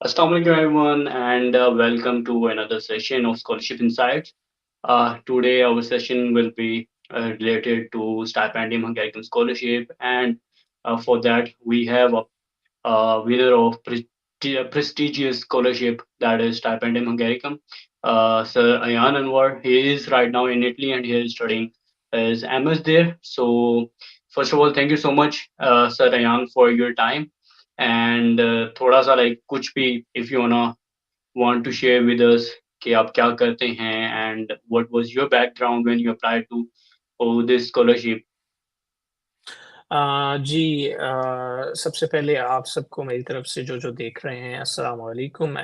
Assalamu alaikum everyone and welcome to another session of Scholarship Insights. Today our session will be related to Stipendium Hungaricum Scholarship and for that we have a winner of prestigious scholarship that is Stipendium Hungaricum, Sir Ayyan Anwar. He is right now in Italy and he is studying his MS there. So first of all, thank you so much Sir Ayyan for your time and थोड़ा सा like कुछ भी if you want to share with us कि आप क्या करते हैं and what was your background when you applied to this scholarship. जी सबसे पहले आप सबको मेरी तरफ से जो जो देख रहे हैं अस्सलाम वालेकुम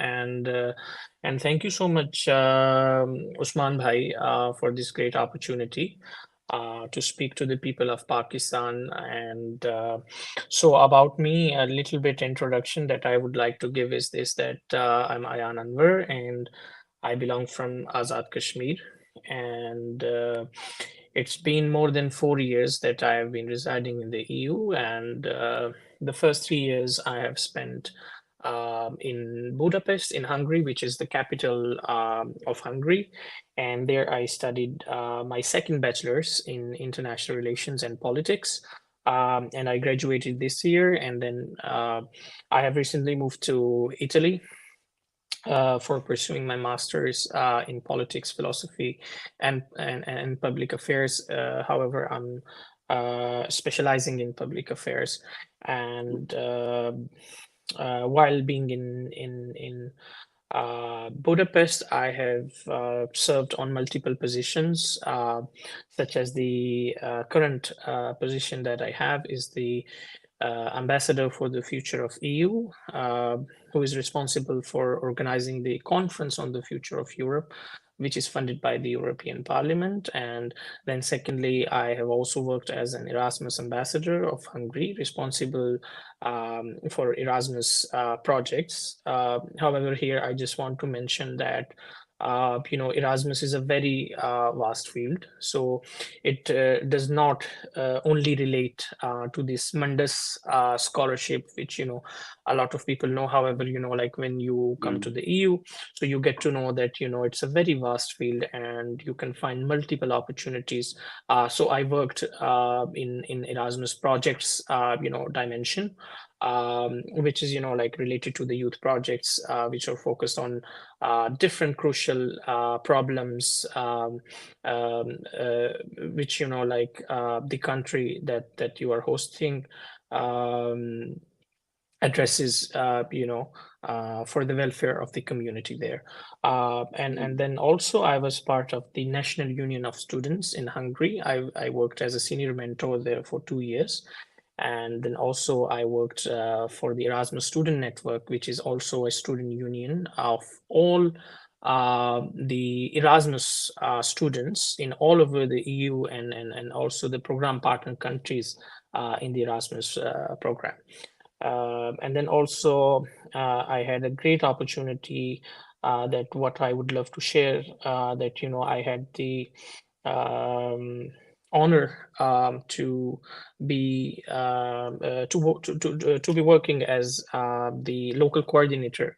and thank you so much Usman bhai for this great opportunity to speak to the people of Pakistan and so about me a little bit introduction that I would like to give is this that I'm Ayyan Anwar and I belong from Azad Kashmir and it's been more than 4 years that I have been residing in the EU, and the first 3 years I have spent in Budapest, in Hungary, which is the capital of Hungary. And there I studied my second bachelor's in international relations and politics. And I graduated this year, and then I have recently moved to Italy for pursuing my master's in politics, philosophy, and public affairs. However, I'm specializing in public affairs, and while being in Budapest, I have served on multiple positions, such as the current position that I have is the ambassador for the future of EU, who is responsible for organizing the conference on the future of Europe, which is funded by the European Parliament. And then secondly, I have also worked as an Erasmus ambassador of Hungary, responsible for Erasmus projects. However, here I just want to mention that Erasmus is a very vast field. So it does not only relate to this Mundus scholarship, which, a lot of people know. However, like when you come to Mm. the EU, so you get to know that, it's a very vast field and you can find multiple opportunities. So I worked in Erasmus projects, dimension, which is, like related to the youth projects, which are focused on different crucial problems, which like the country that you are hosting um, addresses, for the welfare of the community there. And Mm. then also I was part of the National Union of Students in Hungary. I worked as a senior mentor there for 2 years. And then also I worked for the Erasmus Student Network, which is also a student union of all the Erasmus students in all over the EU and also the program partner countries in the Erasmus program. And then also I had a great opportunity that what I would love to share, that, I had the um, honor to be to be working as the local coordinator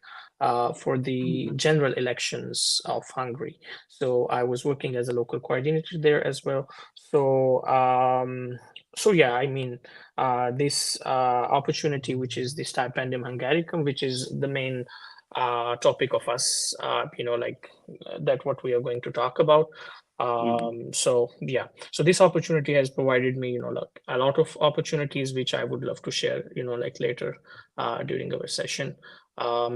for the Mm. general elections of Hungary. So I was working as a local coordinator there as well. So so yeah, I mean, this opportunity, which is the Stipendium Hungaricum, which is the main topic of us, that what we are going to talk about. Mm. So yeah, so this opportunity has provided me, like a lot of opportunities, which I would love to share, like later during our session.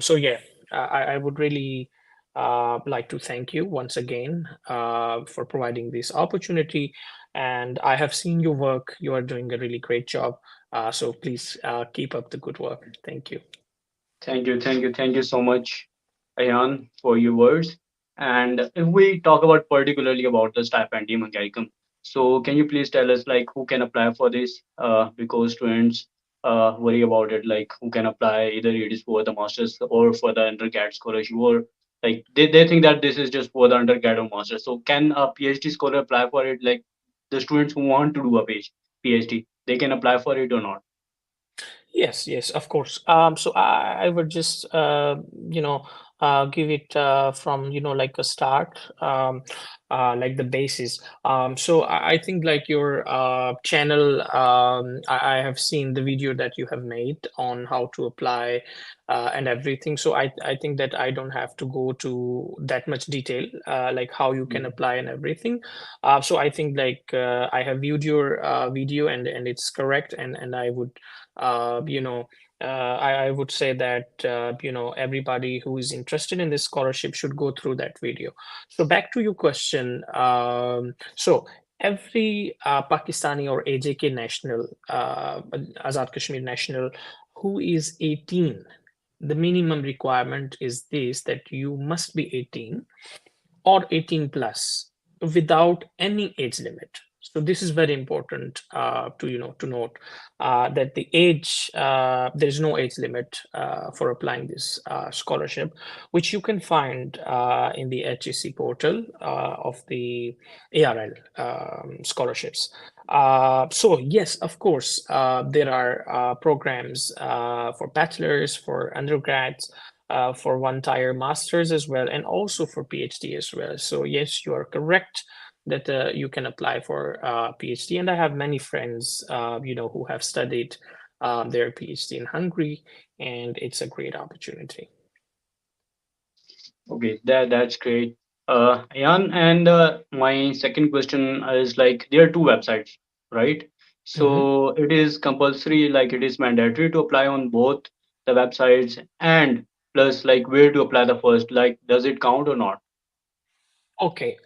So yeah, I would really like to thank you once again for providing this opportunity. And I have seen your work. You are doing a really great job. So please keep up the good work. Thank you. Thank you so much, Ayan, for your words. And if we talk about particularly about the Stipendium Hungaricum, so can you please tell us like who can apply for this? Because students worry about it, like who can apply, either it is for the masters or for the undergrad scholarship, or like they think that this is just for the undergrad or master. So can a PhD scholar apply for it? Like the students who want to do a PhD, they can apply for it or not? Yes, yes, of course. So I would just you know give it from like a start, like the basis. So I think like your channel. I have seen the video that you have made on how to apply and everything. So I think that I don't have to go to that much detail, like how you can Mm. apply and everything. So I think like I have viewed your video, and it's correct, and I would you know, I would say that everybody who is interested in this scholarship should go through that video. So back to your question. So every Pakistani or AJK national, Azad Kashmir national, who is 18, the minimum requirement is this, that you must be 18 or 18 plus without any age limit. So this is very important to to note that the age, there is no age limit for applying this scholarship, which you can find in the HEC portal of the ARL scholarships. So yes, of course, there are programs for bachelors, for undergrads, for one tier masters as well, and also for PhD as well. So yes, you are correct that you can apply for PhD, and I have many friends, who have studied their PhD in Hungary, and it's a great opportunity. Okay, that's great. Jan, and my second question is like there are two websites, right? Mhm. So it is compulsory, like it is mandatory to apply on both the websites, and plus like where to apply the first, like does it count or not? Okay,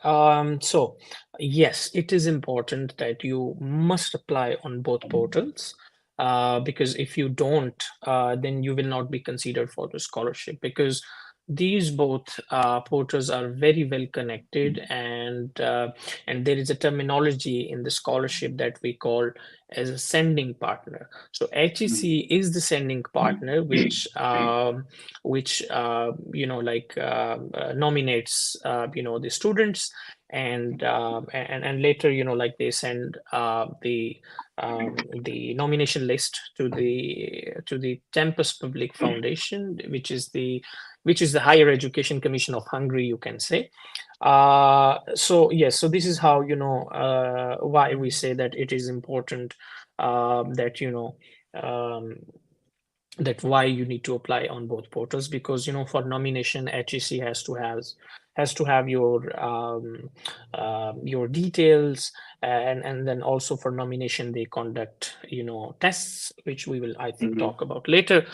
so yes, it is important that you must apply on both portals, because if you don't, then you will not be considered for the scholarship, because these both portals are very well connected, and there is a terminology in the scholarship that we call as a sending partner. So HEC is the sending partner, which nominates the students, and later like they send the nomination list to the Tempus Public Foundation, which is the Higher Education Commission of Hungary, you can say. So yes, so this is how why we say that it is important, that um, that why you need to apply on both portals, because for nomination HEC has to have your details, and then also for nomination they conduct tests, which we will, I think, Mhm. talk about later.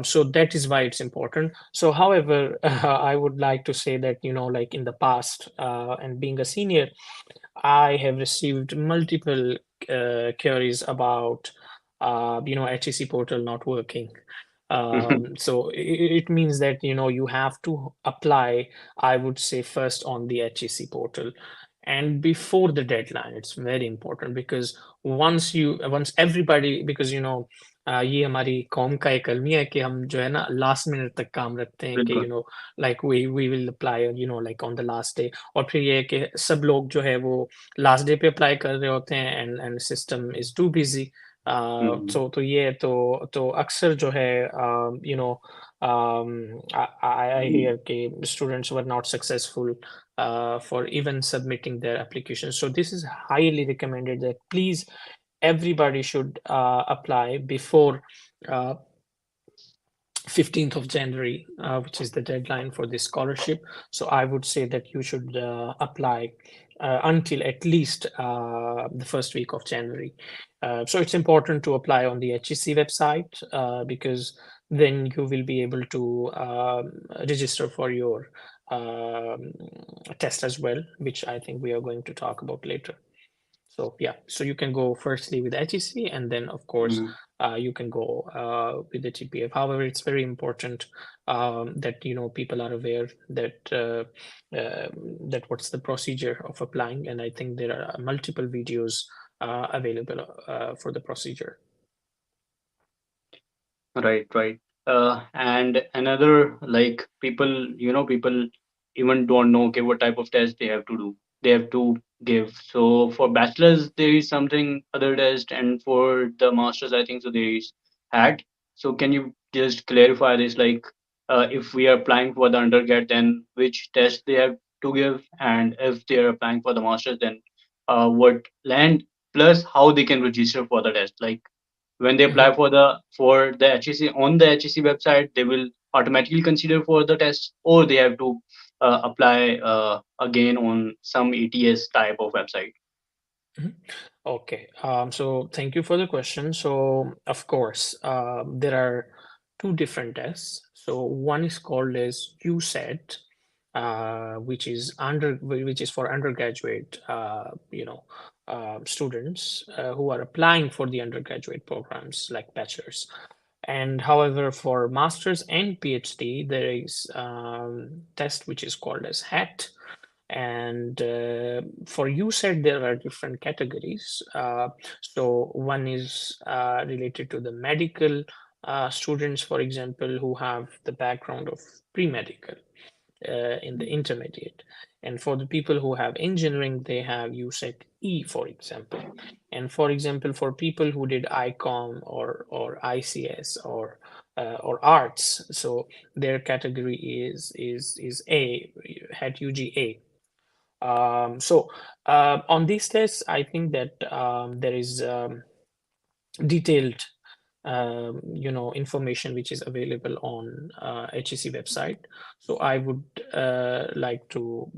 So that is why it's important. So however, I would like to say that like in the past, and being a senior, I have received multiple queries about HEC portal not working. So it means that you have to apply, I would say, first on the HEC portal and before the deadline. It's very important, because once everybody, because ये हमारी com का एक अलमिया है कि हम जो है ना लास्ट मिनट तक काम रखते हैं कि बिल्कुल। Like we will apply like on the last day, और फिर ये है कि सब लोग जो है वो लास्ट डे पे अप्लाई कर रहे होते हैं, and system is too busy. Mhm. तो ये तो अक्सर जो है I hear कि students were not successful for even submitting their application. So this is highly recommended that please everybody should apply before uh, 15th of January, which is the deadline for this scholarship. So I would say that you should apply until at least the first week of January. So it's important to apply on the HEC website, because then you will be able to register for your um, test as well, which I think we are going to talk about later. So yeah, so you can go firstly with HEC, and then of course Mhm. you can go with the GPF. However, it's very important that people are aware that that what's the procedure of applying, and I think there are multiple videos available for the procedure. Right, right. And another like people, people even don't know okay what type of test they have to do. They have to give. So for bachelors there is something other test, and for the masters I think so there is. had. So can you just clarify this, like if we are applying for the undergrad, then which test they have to give, and if they are applying for the masters, then what land plus how they can register for the test. Like when they apply Mhm. for the HEC on the HEC website, they will automatically consider for the test, or they have to apply again on some ETS type of website. Mhm. Okay, so thank you for the question. So, of course, there are two different tests. So one is called as USET, which is for undergraduate, students who are applying for the undergraduate programs like bachelor's. And however, for masters and PhD, there is test which is called as HAT. And for you said there are different categories. So one is related to the medical students, for example, who have the background of pre-medical in the intermediate. And for the people who have engineering, they have USET E, for example. And for example, for people who did ICOM or ICS or arts, so their category is A, had UGA. On these tests, I think that there is detailed information which is available on HEC website. So I would like to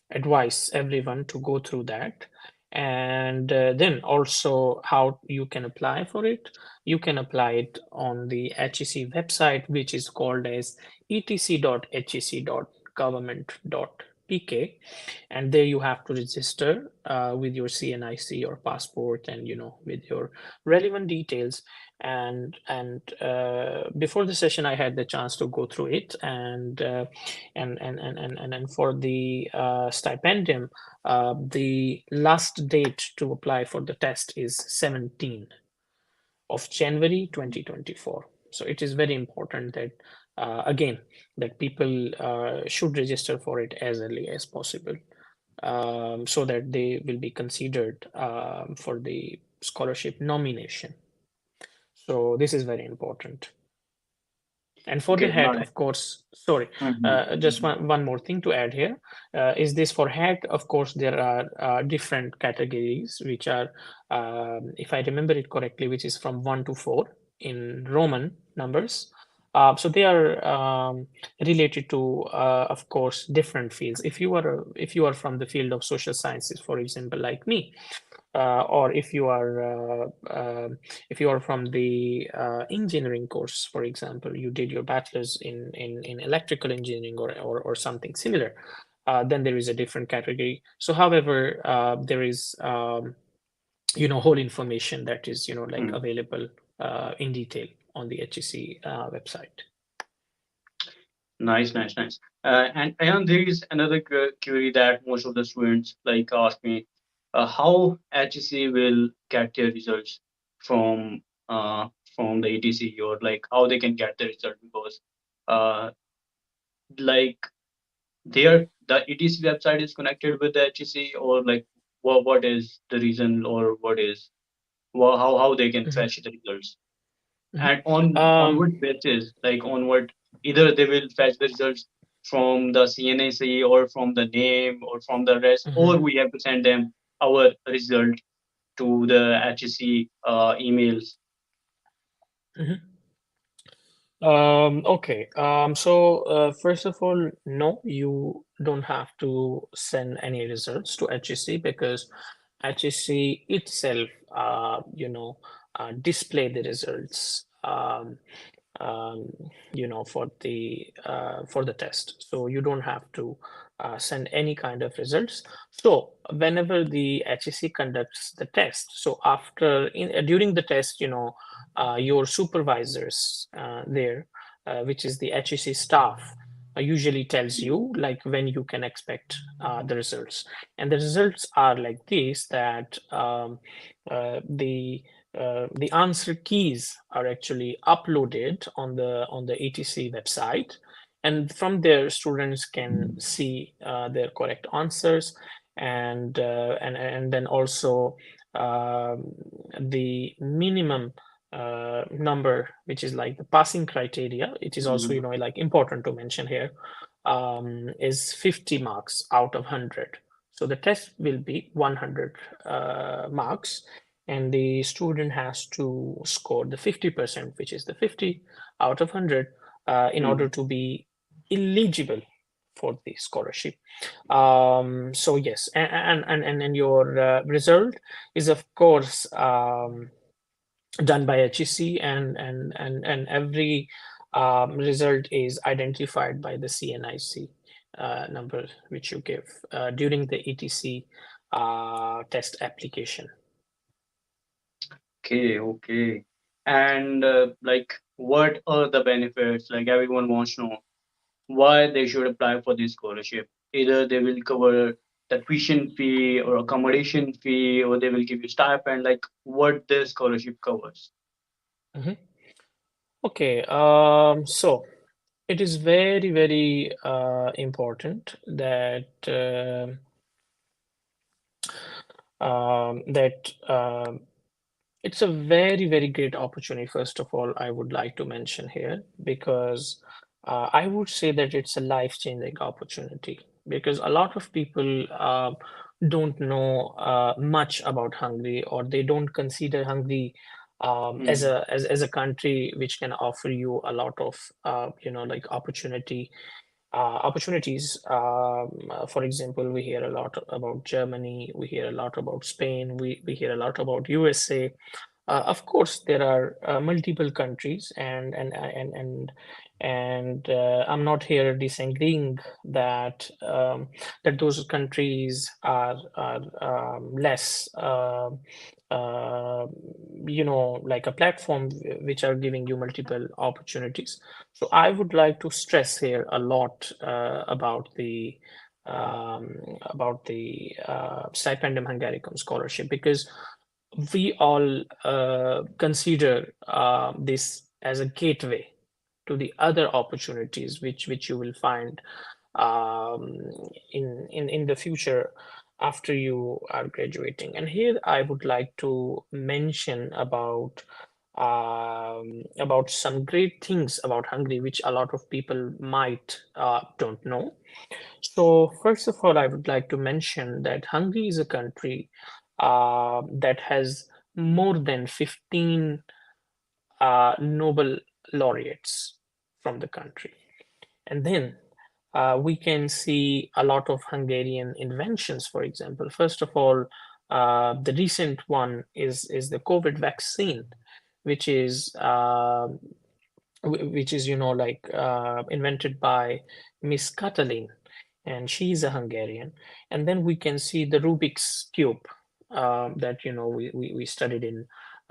advise everyone to go through that. And then also how you can apply for it. You can apply it on the HEC website, which is called as etc.hec.government.pk, and there you have to register with your CNIC or passport, and with your relevant details. And before the session I had the chance to go through it, and for the stipendium, the last date to apply for the test is 17 of January 2024. So it is very important that again that people should register for it as early as possible, so that they will be considered for the scholarship nomination. So this is very important. And for the Okay, head, now. of course, sorry, Mhm. just one more thing to add here. Is this for head? Of course, there are different categories, which are, if I remember it correctly, which is from 1 to 4 in Roman numbers. So they are related to, of course, different fields. If you are from the field of social sciences, for example, like me, or if you are from the engineering course, for example, you did your bachelor's in electrical engineering or something similar, then there is a different category. So however, there is whole information that is like Mhm. available in detail on the HEC website. Nice, nice, nice. And there is another query that most of the students like ask me, how HEC will get their results from from the ETC, or like how they can get the result, because uh, like the ETC website is connected with the HEC, or like what is the reason, or what is how they can Mhm, fetch the results, mhm. and on Um, what basis, like on what, either they will fetch the results from the CNAC or from the name or from the rest, or mhm, we have to send them our result to the HEC emails. mhm. Okay. First of all, no, you don't have to send any results to HEC, because HEC itself, display the results, um, for the test. So you don't have to send any kind of results. So whenever the HEC conducts the test, so during the test, your supervisors there, which is the HEC staff, usually tells you like when you can expect the results. And the results are like this, that uh, the the answer keys are actually uploaded on the ETC website, and from there students can see their correct answers, and then also um, the minimum number, which is like the passing criteria. It is also, Mhm. like important to mention here, is 50 marks out of 100. So the test will be 100 marks, and the student has to score the 50%, which is the 50 out of 100, in order Mhm. to be eligible for the scholarship. So yes, and your result is of course done by HEC, and every result is identified by the CNIC number which you give during the ETC test application. Okay, okay. And like, what are the benefits? Like, everyone wants to know why they should apply for this scholarship. Either they will cover the tuition fee or accommodation fee, or they will give you stipend. Like, what this scholarship covers. Mhm. Okay, so it is very, very important that that it's a very, very great opportunity. First of all, I would like to mention here, because I would say that it's a life-changing opportunity, because a lot of people don't know much about Hungary, or they don't consider Hungary as Mm, a country which can offer you a lot of like opportunities. For example, we hear a lot about Germany, we hear a lot about Spain, we hear a lot about USA. Of course, there are multiple countries, and I'm not here disagreeing that that those countries are less, uh, like a platform which are giving you multiple opportunities. So I would like to stress here a lot about the Stipendium Hungaricum scholarship, because we all consider this as a gateway to the other opportunities which you will find um, in the future after you are graduating. And here I would like to mention about some great things about Hungary, which a lot of people might don't know. So first of all, I would like to mention that Hungary is a country that has more than 15 Nobel laureates from the country. And then we can see a lot of Hungarian inventions, for example. First of all, the recent one is the COVID vaccine, which is like invented by Miss Katalin, and she's a Hungarian. And then we can see the Rubik's cube that we studied in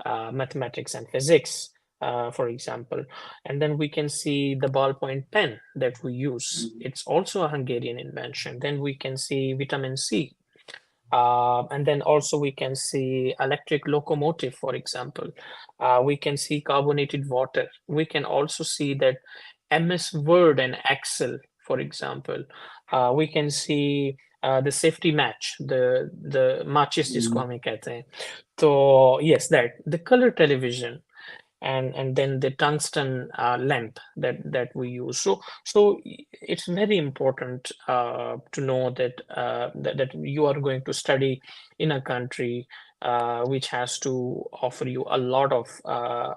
mathematics and physics, for example. And then we can see the ballpoint pen that we use. mm, It's also a Hungarian invention. Then we can see vitamin C, and then also we can see electric locomotive, for example. We can see carbonated water. We can also see that MS Word and Excel, for example. We can see the safety match, the matches जिसको mm, हमें कहते हैं. So yes, that the color television, and then the tungsten lamp that we use. So it's very important to know that you are going to study in a country which has to offer you a lot of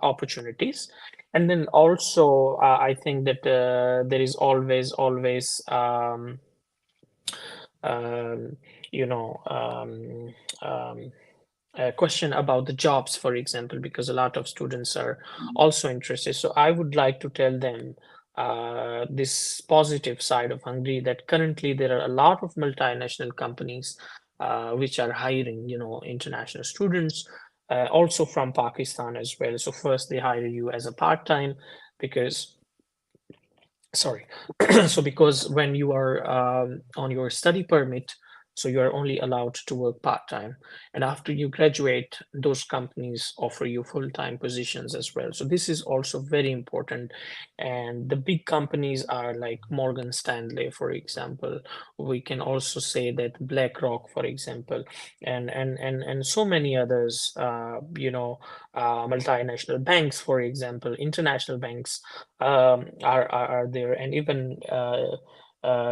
opportunities. And then also I think that there is always um, you know a question about the jobs, for example, because a lot of students are mm, also interested. So I would like to tell them this positive side of Hungary, that currently there are a lot of multinational companies which are hiring, international students, also from Pakistan as well. So first they hire you as a part-time, because sorry, so because when you are on your study permit, So you are only allowed to work part-time. And after you graduate, those companies offer you full-time positions as well. So this is also very important. And the big companies are like Morgan Stanley, for example. We can also say that BlackRock, for example, and so many others, multinational banks, for example, international banks, are there. And even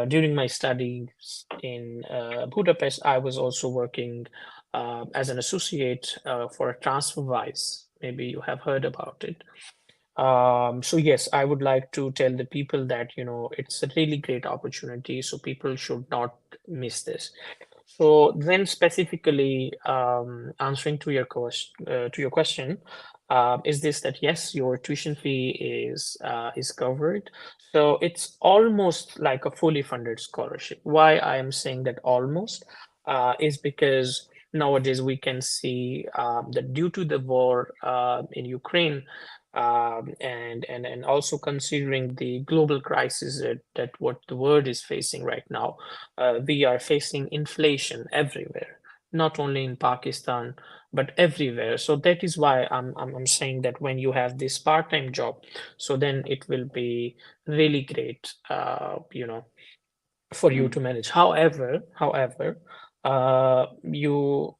during my studies in Budapest, I was also working as an associate for TransferWise. Maybe you have heard about it. So yes, I would like to tell the people that, it's a really great opportunity, so people should not miss this. So then specifically answering to your question, is this that yes, your tuition fee is covered. So it's almost like a fully funded scholarship. Why I am saying that almost is because nowadays we can see that due to the war in Ukraine, and also considering the global crisis that what the world is facing right now, we are facing inflation everywhere, not only in Pakistan, but everywhere. So that is why I'm saying that when you have this part-time job, so then it will be really great, for you Mm, to manage. However, you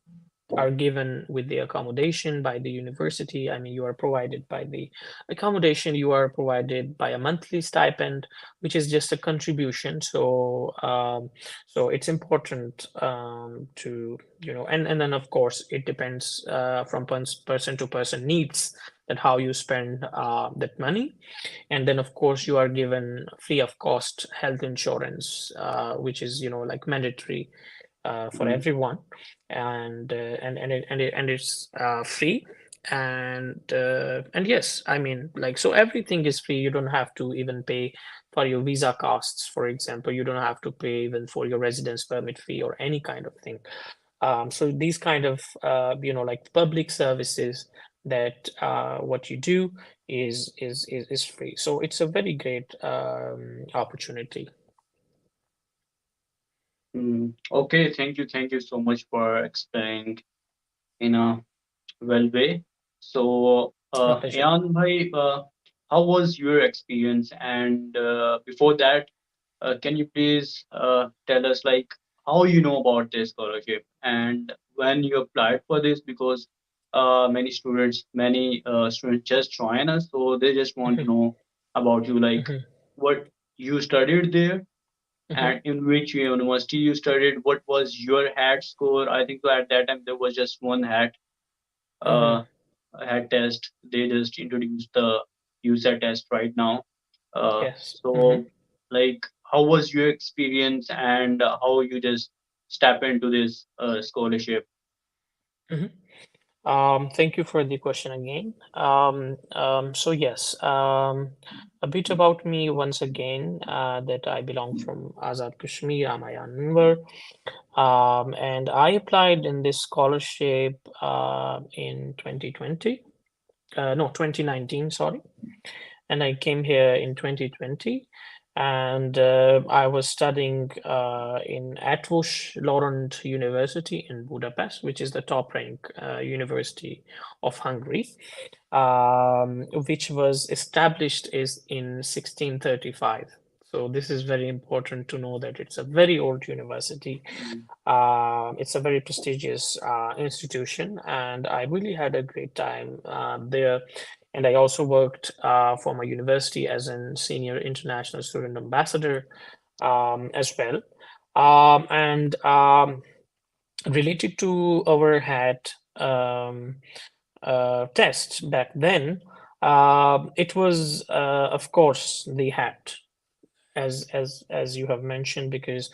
are given with the accommodation by the university. I mean, you are provided by the accommodation, you are provided by a monthly stipend, which is just a contribution. So it's important to, and then of course it depends from person to person needs, that how you spend that money. And then of course you are given free of cost health insurance, which is, like mandatory for mm, everyone. And it's free. And yes, I mean, like, so everything is free. You don't have to even pay for your visa costs, for example. You don't have to pay even for your residence permit fee or any kind of thing. So these kind of like public services, that what you do is free. So it's a very great opportunity. Okay, thank you so much for explaining in a well way. So, My pleasure. Ayan bhai, how was your experience? And before that, can you please tell us like how you know about this scholarship and when you applied for this? Because many students just join us, so they just want to Mhm, know about you, like mhm, what you studied there mhm, and in which university you studied. What was your hat score? I think so at that time there was just one hat mhm. uh, hat test. They just introduced the USAT test right now. Yes. So, like, how was your experience and how you just step into this scholarship? Mhm. Thank you for the question again. So yes, a bit about me once again, that I belong from Azad Kashmir. I'm Ayyan Anwar. And I applied in this scholarship in 2020. No, 2019, sorry. And I came here in 2020. And I was studying in Eötvös Loránd University in Budapest, which is the top rank university of Hungary, which was established is in 1635. So this is very important to know that it's a very old university. Mm, It's a very prestigious institution, and I really had a great time there. And I also worked for my university as a senior international student ambassador as well. And Related to our hat test back then, it was, of course, the hat, as you have mentioned, because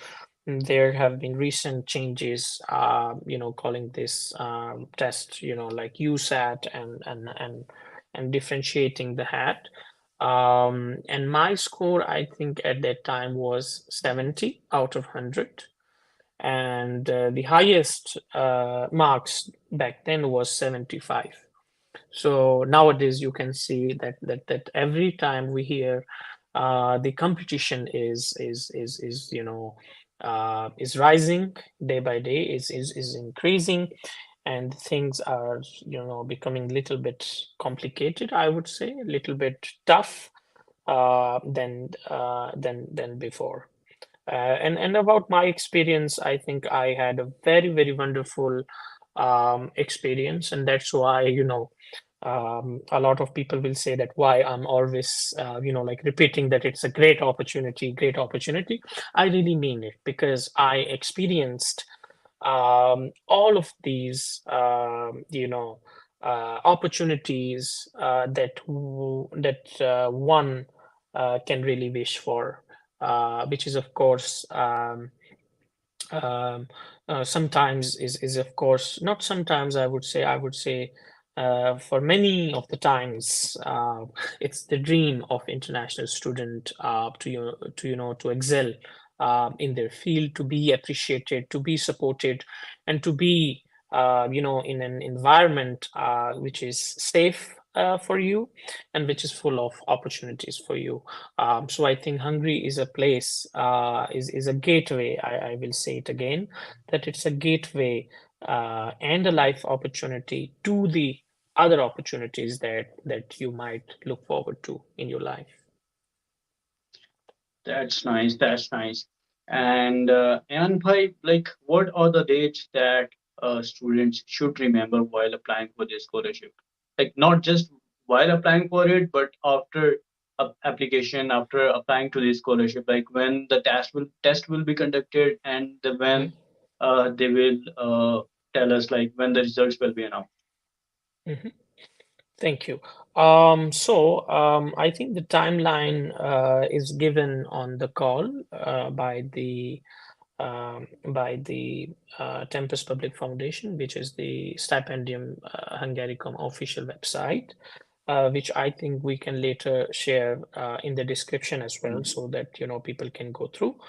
there have been recent changes, calling this test, like USAT, and differentiating the hat. And my score, I think at that time was 70 out of 100. And the highest marks back then was 75. So nowadays you can see that every time we hear the competition is is rising day by day, is increasing, and things are, becoming a little bit complicated, I would say, a little bit tough than before. And about my experience, I think I had a very, very wonderful experience, and that's why, a lot of people will say that why I'm always, like repeating that it's a great opportunity, great opportunity. I really mean it because I experienced all of these, opportunities that one can really wish for, which is of course um, sometimes is of course not sometimes, I would say for many of the times it's the dream of international student to excel in their field, to be appreciated, to be supported, and to be in an environment which is safe for you and which is full of opportunities for you. So I think Hungary is a place, is a gateway. I will say it again, that it's a gateway and a life opportunity to the other opportunities that you might look forward to in your life. That's nice. That's nice. And bhai, like, what are the dates that students should remember while applying for this scholarship? Like, not just while applying for it, but after application, after applying to this scholarship, like when the test will be conducted, and when they will tell us like when the results will be announced. Mhm. Thank you. I think the timeline is given on the call by the Tempus Public Foundation, which is the Stipendium Hungaricum official website, which I think we can later share in the description as well, Mhm. so that people can go through.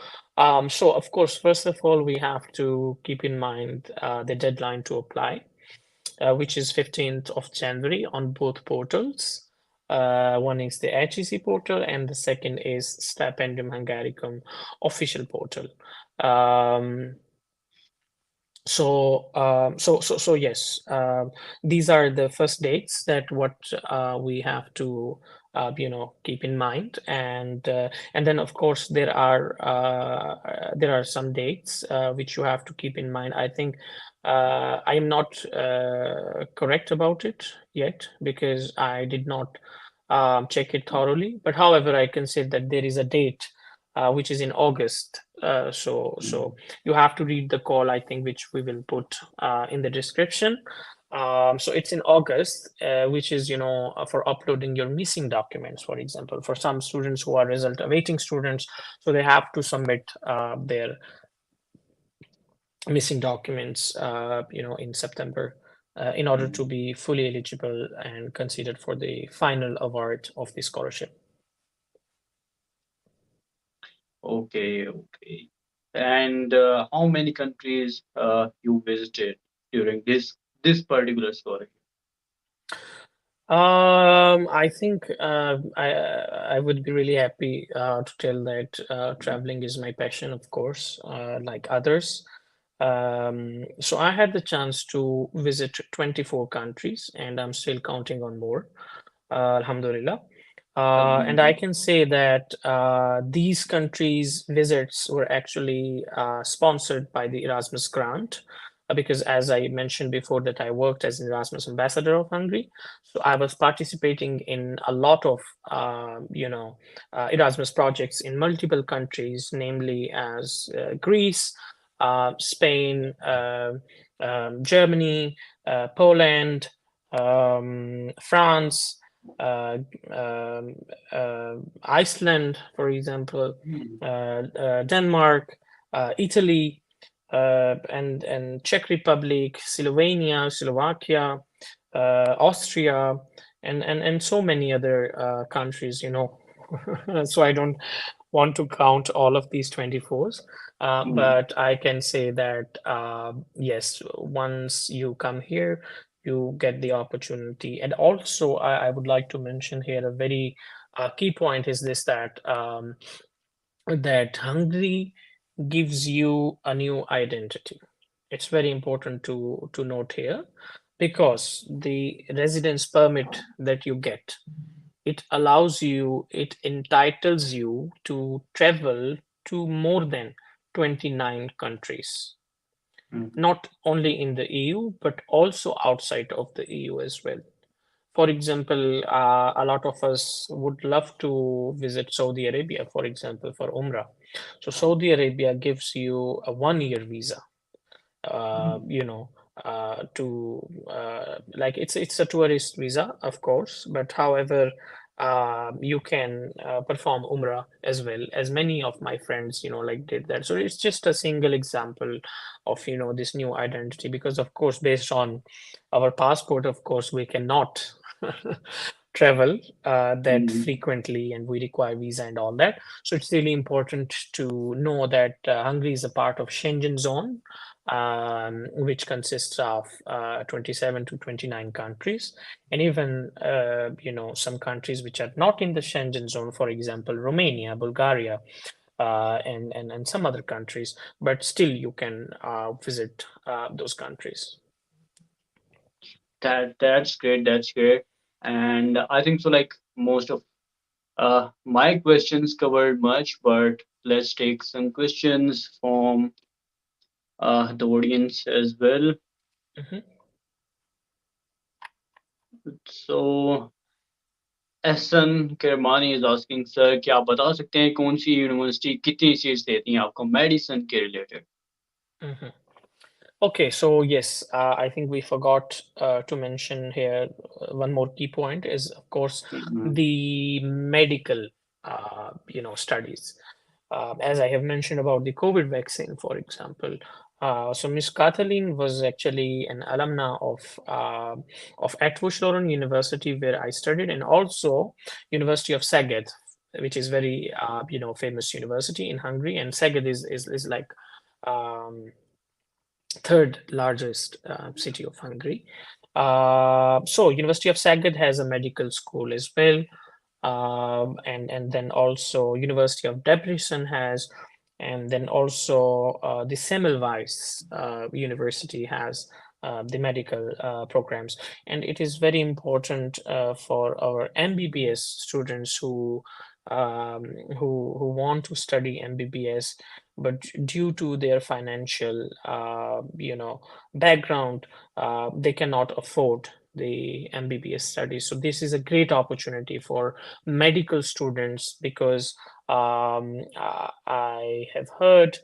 So of course, first of all, we have to keep in mind the deadline to apply, which is 15th of January on both portals. One is the HEC portal, and the second is Stipendium Hungaricum official portal. Um, so yes, these are the first dates that what we have to keep in mind, and then of course there are some dates which you have to keep in mind. I think I am not correct about it yet because I did not check it thoroughly. But however, I can say that there is a date which is in August. So you have to read the call, I think, which we will put in the description. So it's in August, which is, for uploading your missing documents, for example, for some students who are result awaiting students. So they have to submit their missing documents, in September, in order to Mhm. be fully eligible and considered for the final award of the scholarship. Okay, okay. And how many countries you visited during this particular scholarship? I think I would be really happy to tell that traveling is my passion, of course, like others. So I had the chance to visit 24 countries, and I'm still counting on more. Alhamdulillah. And I Mhm. can say that these countries' visits were actually sponsored by the Erasmus grant, because as I mentioned before, that I worked as an Erasmus ambassador of Hungary. So I was participating in a lot of, Erasmus projects in multiple countries, namely as Greece, Spain, Germany, Poland, France, uh, um, Iceland, for example, Mhm. Denmark, Italy, and Czech Republic, Slovenia, Slovakia, Austria, and so many other countries. So I don't want to count all of these 24s, Mhm. but I can say that yes, once you come here, you get the opportunity. And also, I would like to mention here a very key point is this, that Hungary gives you a new identity. It's very important to note here, because the residence permit that you get, it allows you, it entitles you to travel to more than 29 countries, mm, not only in the EU, but also outside of the EU as well. For example, a lot of us would love to visit Saudi Arabia, for example, for Umrah. So Saudi Arabia gives you a 1 year visa, uh, you know, to like it's a tourist visa, of course, but however, you can perform Umrah as well, as many of my friends, like did that. So it's just a single example of, this new identity, because of course, based on our passport, of course, we cannot travel that mm. frequently, and we require visa and all that. So it's really important to know that Hungary is a part of Schengen zone, which consists of 27 to 29 countries, and even some countries which are not in the Schengen zone, for example, Romania, Bulgaria, and some other countries, but still you can visit those countries. That's great. That's great. And I think so. Like most of my questions covered much, but let's take some questions from the audience as well. Mhm. So Ehsan Kermani is asking, sir क्या आप बता सकते हैं कौन सी university कितनी seats देती हैं आपको मेडिसिन के related? Mhm. Okay, so yes, I think we forgot to mention here one more key point is, of course, hmm, the medical, studies. As I have mentioned about the COVID vaccine, for example. So Miss Kathleen was actually an alumna of Atwood University, where I studied, and also University of Szeged, which is very famous university in Hungary, and Szeged is like um, third largest city of Hungary. So University of Zagreb has a medical school as well, and then also University of Debrecen has, and then also the Semmelweis University has the medical programs, and it is very important for our MBBS students um, who want to study MBBS, but due to their financial background, they cannot afford the MBBS studies. So this is a great opportunity for medical students, because I have heard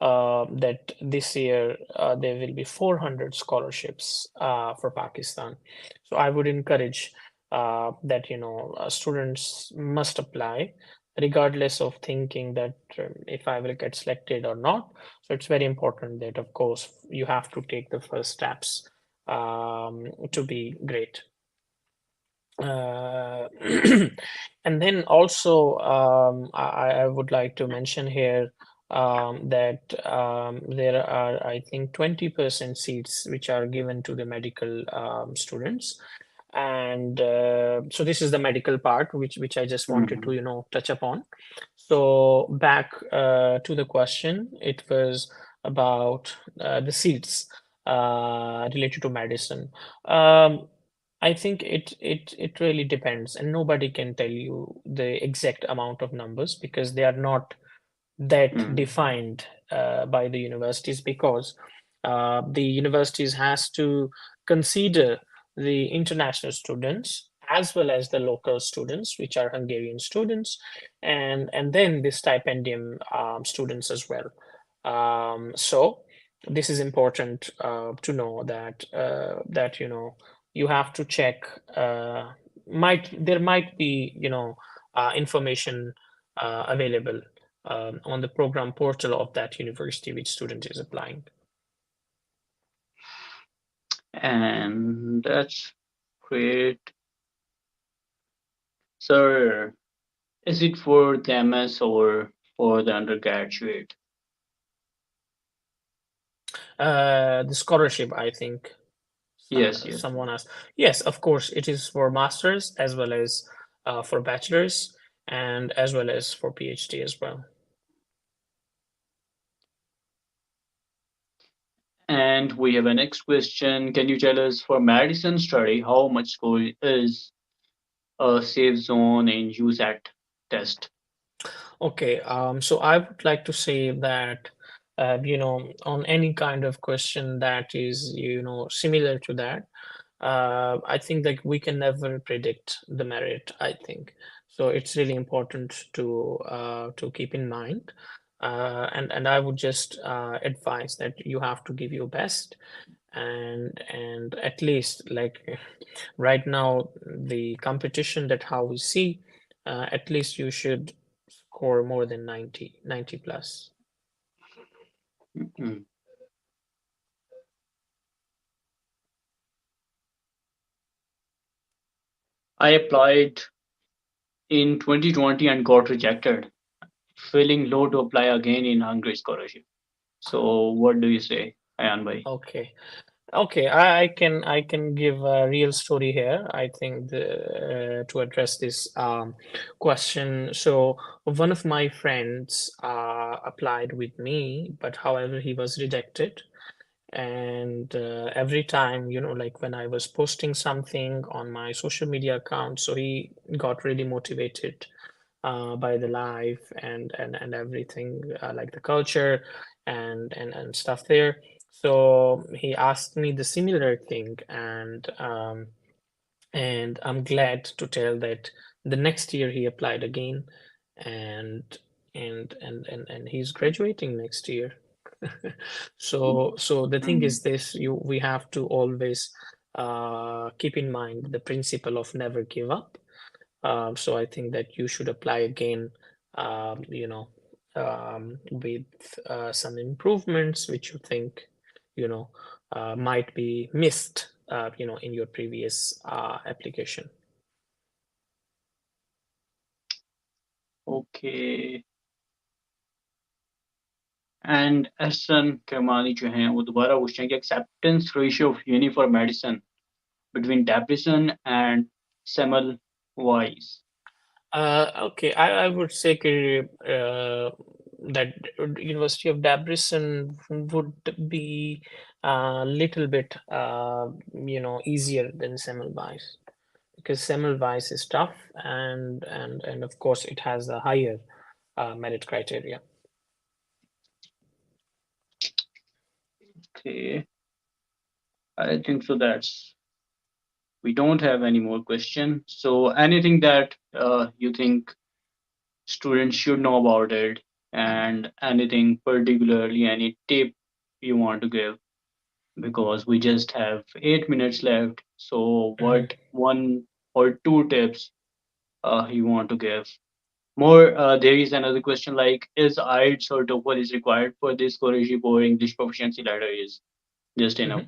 that this year there will be 400 scholarships for Pakistan. So I would encourage that students must apply, regardless of thinking that if I will get selected or not. So it's very important that, of course, you have to take the first steps to be great. Uh, and then also, I would like to mention here that there are, I think, 20% seats which are given to the medical students. And so this is the medical part, which I just wanted to, hmm, touch upon. So back to the question, it was about the seats related to medicine. Um, I think it really depends, and nobody can tell you the exact amount of numbers, because they are not that hmm, defined by the universities, because the universities has to consider the international students as well as the local students, which are Hungarian students, and then the stipendium students as well. So this is important to know that you have to check. Might there might be information available on the program portal of that university which student is applying. and that's great. Sir, is it for the MS or for the undergraduate? The scholarship, I think, Yes, yes. someone asked. Yes, of course, it is for masters as well as for bachelors, and as well as for PhD as well. And we have a next question. Can you tell us for medicine study how much school is a safe zone in USAT test? Okay, so I would like to say that, on any kind of question that is, similar to that, I think that we can never predict the merit, I think. So it's really important to keep in mind. And I would just advise that you have to give your best, and at least like right now the competition that how we see, at least you should score more than 90 plus. Mm. I applied in 2020 and got rejected, feeling low to apply again in Hungary scholarship. So what do you say, Ayan bhai? Okay. Okay, I can give a real story here. I think to address this question. So one of my friends applied with me, but however he was rejected. And every time, like when I was posting something on my social media account, so he got really motivated by the life and everything, like the culture and stuff there. So he asked me the similar thing, and I'm glad to tell that the next year he applied again, and and he's graduating next year. So the thing is Mm. this, we have to always keep in mind the principle of never give up. So I think that you should apply again, with some improvements which you think, you know, might be missed, in your previous application. Okay. And Ehsan Karmani जो हैं वो दोबारा पूछते हैं कि acceptance ratio of uni for medicine between Debrecen and Semmelweis. Okay, I would say that University of Debrecen would be a little bit, easier than Semmelweis, because Semmelweis is tough, and of course it has a higher merit criteria. Okay, I think so. That's we don't have any more questions. So anything that you think students should know about it, and anything particularly any tip you want to give, because we just have 8 minutes left. So Mhm. what one or two tips you want to give? More, there is another question like, is IELTS or TOEFL is required for this scholarship or English proficiency letter is just enough?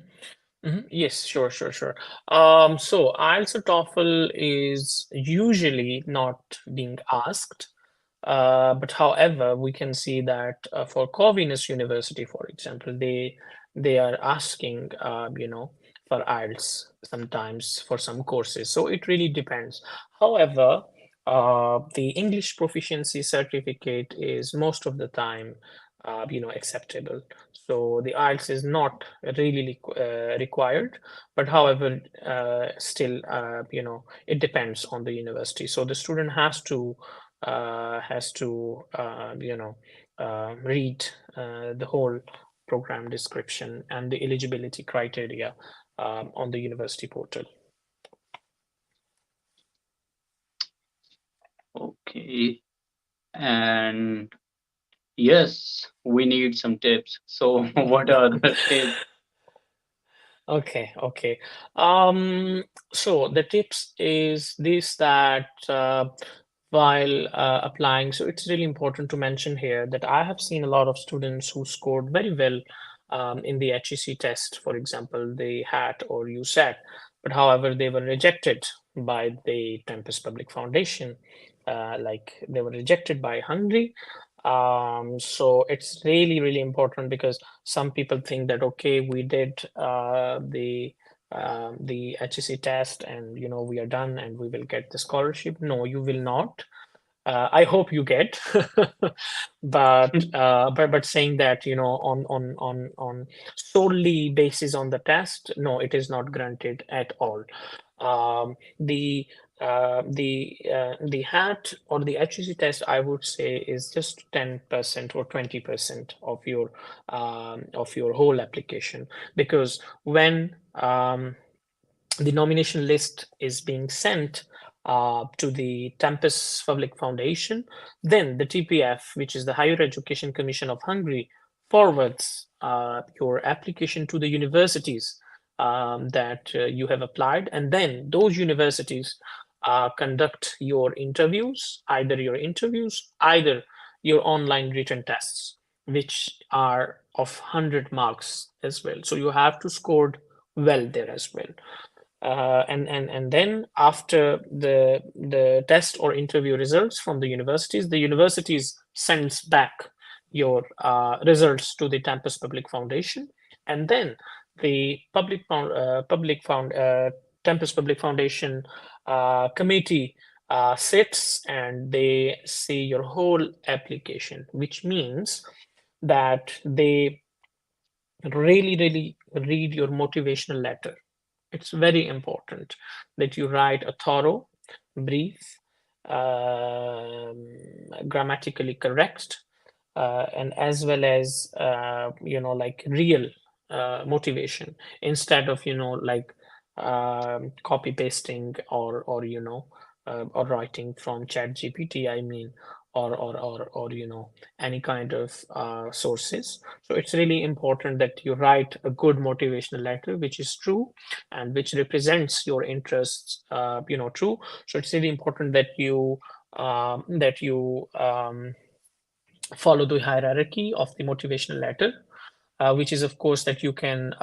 Yes, sure, sure, sure. So IELTS or TOEFL is usually not being asked, but however, we can see that for Corvinus University, for example, they are asking, for IELTS sometimes for some courses. So it really depends. However, the English proficiency certificate is most of the time, acceptable. So the IELTS is not really required, but however, still, it depends on the university. So the student read the whole program description and the eligibility criteria on the university portal. Okay. And yes, we need some tips. So what are the tips? Okay, okay. Um, so the tips is this, that while applying, so it's really important to mention here that I have seen a lot of students who scored very well in the HEC test, for example, the HAT or USAT, but however, they were rejected by the Tempest Public Foundation, like they were rejected by Hungary. So it's really, really important, because some people think that, okay, we did the HEC test, and we are done and we will get the scholarship. No, you will not. I hope you get, but saying that, on solely basis on the test, no, it is not granted at all. Um, the the HAT or the HEC test, I would say, is just 10% or 20% of your whole application, because when the nomination list is being sent to the Tempus Public Foundation, then the TPF, which is the Higher Education Commission of Hungary, forwards your application to the universities that you have applied, and then those universities conduct your interviews, either your online written tests, which are of 100 marks as well. So you have to score well there as well. And then after the test or interview results from the universities sends back your results to the Tempus Public Foundation, and then the Tempus Public Foundation committee sits and they see your whole application, which means that they really read your motivational letter. It's very important that you write a thorough, brief, um, grammatically correct, and as well as like real motivation, instead of like copy pasting or writing from Chat GPT. I mean, or any kind of sources. So it's really important that you write a good motivational letter, which is true and which represents your interests, true. So it's really important that you follow the hierarchy of the motivational letter, which is of course that you can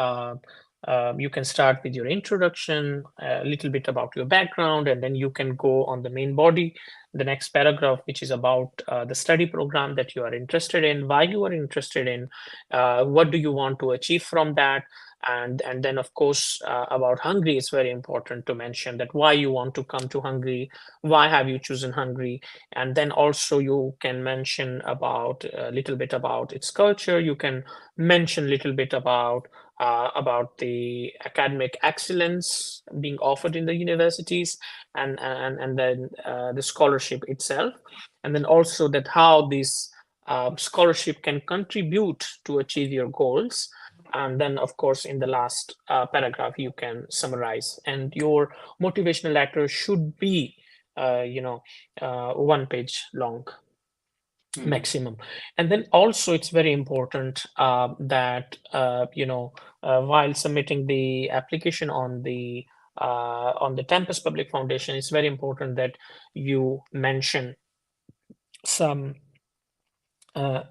start with your introduction, a little bit about your background, and then you can go on the main body, the next paragraph, which is about the study program that you are interested in, why you are interested in, what do you want to achieve from that, and then of course about Hungary. It's very important to mention that why you want to come to Hungary, why have you chosen Hungary, and then also you can mention about a little bit about its culture. You can mention a little bit about the academic excellence being offered in the universities, and then the scholarship itself, and then also that how this scholarship can contribute to achieve your goals. And then of course in the last paragraph you can summarize, and your motivational letter should be 1 page long Mhm. maximum. And then also it's very important that while submitting the application on the Tempus Public Foundation, it's very important that you mention some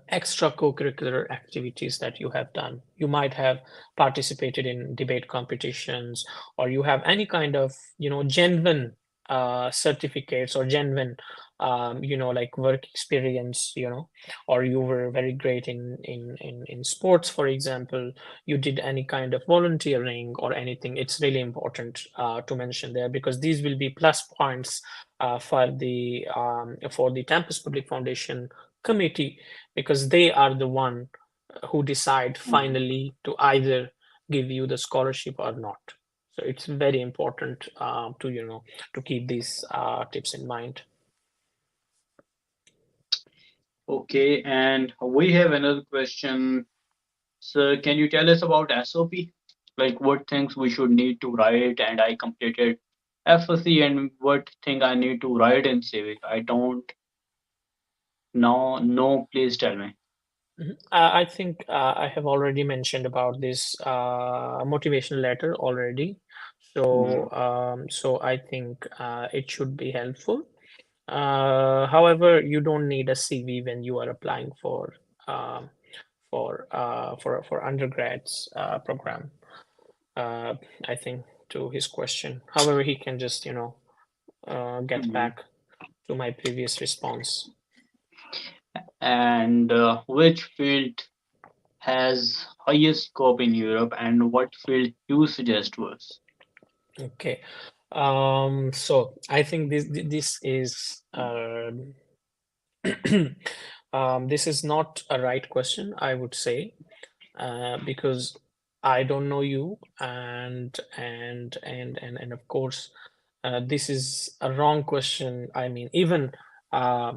extra co-curricular activities that you have done. You might have participated in debate competitions, or you have any kind of genuine certificates, or genuine like work experience, or you were very great in sports, for example. You did any kind of volunteering or anything. It's really important to mention there, because these will be plus points for the Tempus Public Foundation committee, because they are the one who decide Mhm. finally to either give you the scholarship or not. So it's very important to keep these tips in mind. Okay, and we have another question. So, can you tell us about SOP? Like what things we should need to write, and I completed FSC, and what thing I need to write in civic? I don't know. No, please tell me. Mhm. I think I have already mentioned about this motivational letter already. Mhm. So I think it should be helpful. However, you don't need a CV when you are applying um, for undergrads program. Uh, I think to his question. However, he can just get Mhm. back to my previous response. And which field has highest scope in Europe, and what field you suggest to us? Okay. So I think this is This is not a right question, I would say, because I don't know you, and of course, this is a wrong question. I mean, even uh,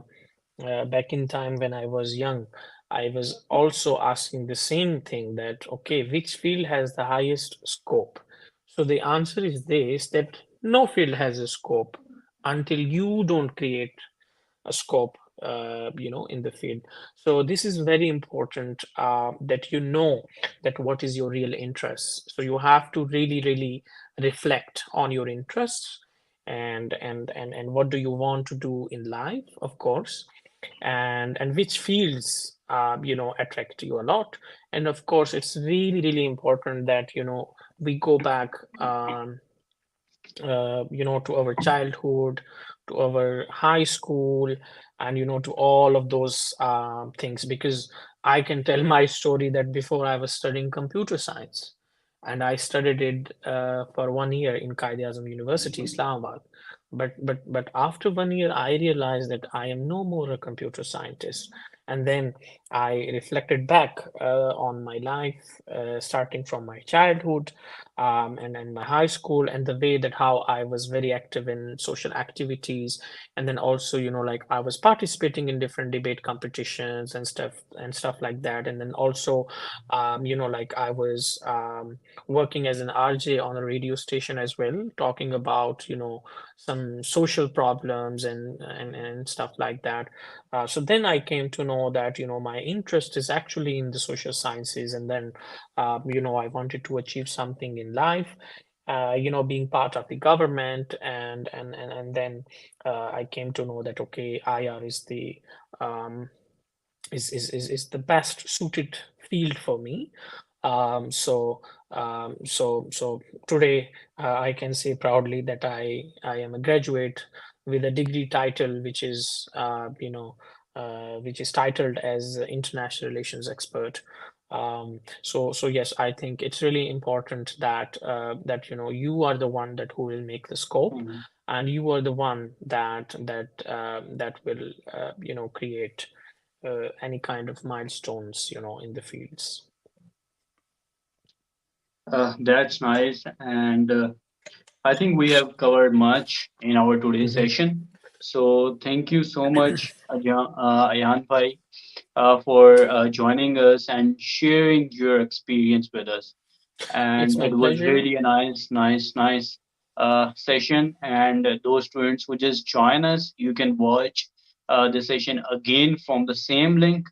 back in time when I was young, I was also asking the same thing that, okay, which field has the highest scope? So the answer is this, that no field has a scope until you don't create a scope, in the field. So this is very important, that you know that what is your real interest. So you have to really, really reflect on your interests, and what do you want to do in life, of course, and which fields attract you a lot. And of course, it's really, really important that we go back, to our childhood, to our high school, and to all of those things. Because I can tell my story that before I was studying computer science, and I studied it for 1 year in Qaid-e-Azam University, Islamabad. But after 1 year, I realized that I am no more a computer scientist. And then I reflected back on my life, starting from my childhood, and my high school, and the way that how I was very active in social activities. And then also, like I was participating in different debate competitions and stuff like that. And then also, like I was working as an RJ on a radio station as well, talking about, some social problems and stuff like that. So then I came to know that, my interest is actually in the social sciences. And then I wanted to achieve something in life, being part of the government, and then I came to know that, okay, IR um, is the best suited field for me. So today, I can say proudly that I am a graduate with a degree title, which is titled as International Relations Expert. So yes, I think it's really important that you are the one that who will make the scope, Mhm. and you are the one that will create any kind of milestones, in the fields. That's nice. And I think we have covered much in our today's Mhm. session. So thank you so much, Ayyan Bhai, for joining us and sharing your experience with us. It's And my it was pleasure. really a nice session. And those students who just join us, you can watch the session again from the same link.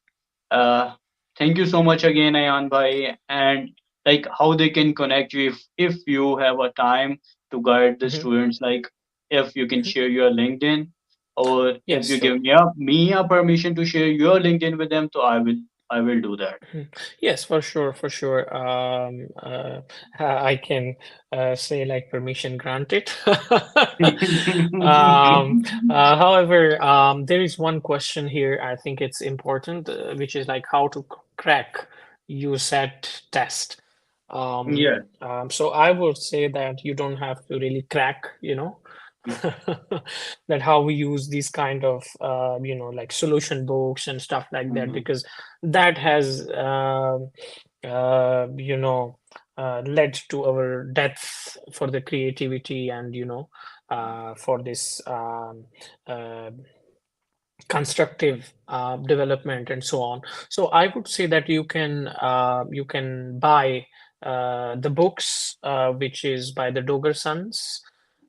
uh, Thank you so much again, Ayan Bhai. And like how they can connect you if you have a time to guide the Mhm. students, like if you can Mhm. share your LinkedIn, or if Yes, you give sure. me a permission to share your LinkedIn with them, so I will do that. Mhm. Yes, for sure, for sure. I can say like permission granted. However, there is one question here. I think it's important, which is like how to crack USAT test. Yeah. So I would say that you don't have to really crack, that how we use these kind of, like solution books and stuff like that, Mhm. because that has, led to our death for the creativity, and, for this uh, constructive development and so on. So I would say that you can buy the books, which is by the Doger Sons.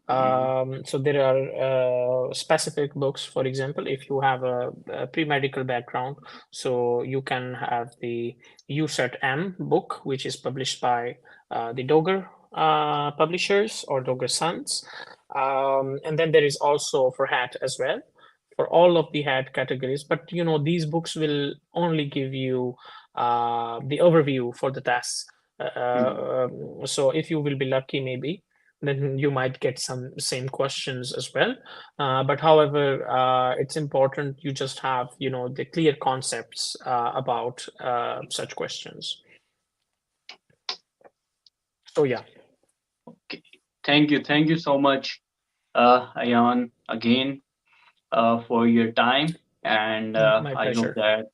Mhm. So there are specific books. For example, if you have a pre-medical background, so you can have the USAT M book, which is published by the Doger publishers or Doger Sons. And then there is also for HAT as well, for all of the hat categories. But these books will only give you the overview for the tasks. Mhm. So if you will be lucky, maybe then you might get some same questions as well. But however, it's important you just have the clear concepts about such questions. So yeah. Okay. Thank you so much, Ayan, again, for your time. and My I hope pleasure. that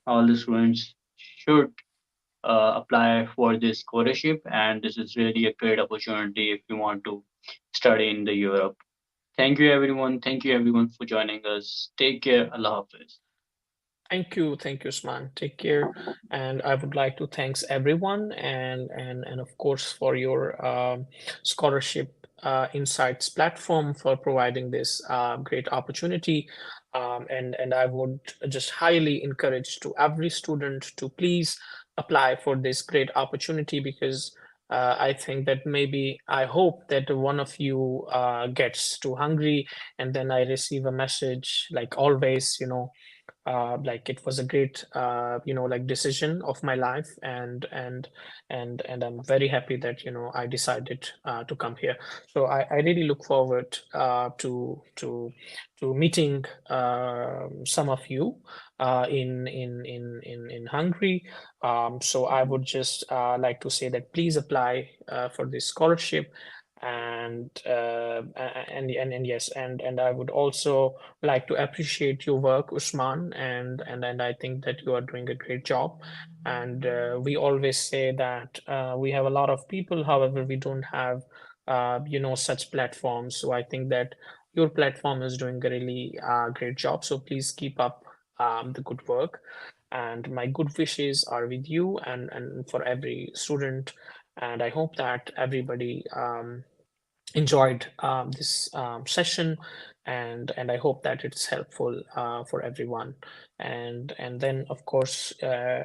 all the students should apply for this scholarship, and this is really a great opportunity if you want to study in the Europe. Thank you everyone. Thank you everyone for joining us. Take care. Allah Hafiz. Thank you, Usman. Take care. And I would like to thanks everyone and of course for your scholarship insights platform for providing this great opportunity. And I would just highly encourage to every student to please apply for this great opportunity because I think that maybe I hope that one of you gets to Hungary and then I receive a message like always, like it was a great like decision of my life and I'm very happy that I decided to come here. So I really look forward to meeting some of you in Hungary. So I would just like to say that please apply for this scholarship and yes and I would also like to appreciate your work, Usman, and I think that you are doing a great job. And we always say that we have a lot of people, however, we don't have such platforms. So I think that your platform is doing a really great job. So please keep up the good work. And my good wishes are with you and for every student. And I hope that everybody enjoyed this session and I hope that it's helpful for everyone and then of course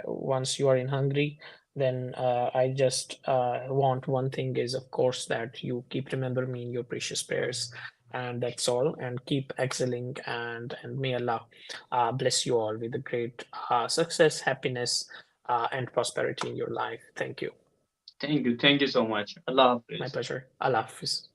once you are in Hungary then I just want one thing is of course that you keep remember me in your precious prayers and that's all and keep excelling and may Allah bless you all with a great success happiness and prosperity in your life. Thank you. Thank you. Thank you so much. Allah My Hafiz. pleasure. Allah Hafiz.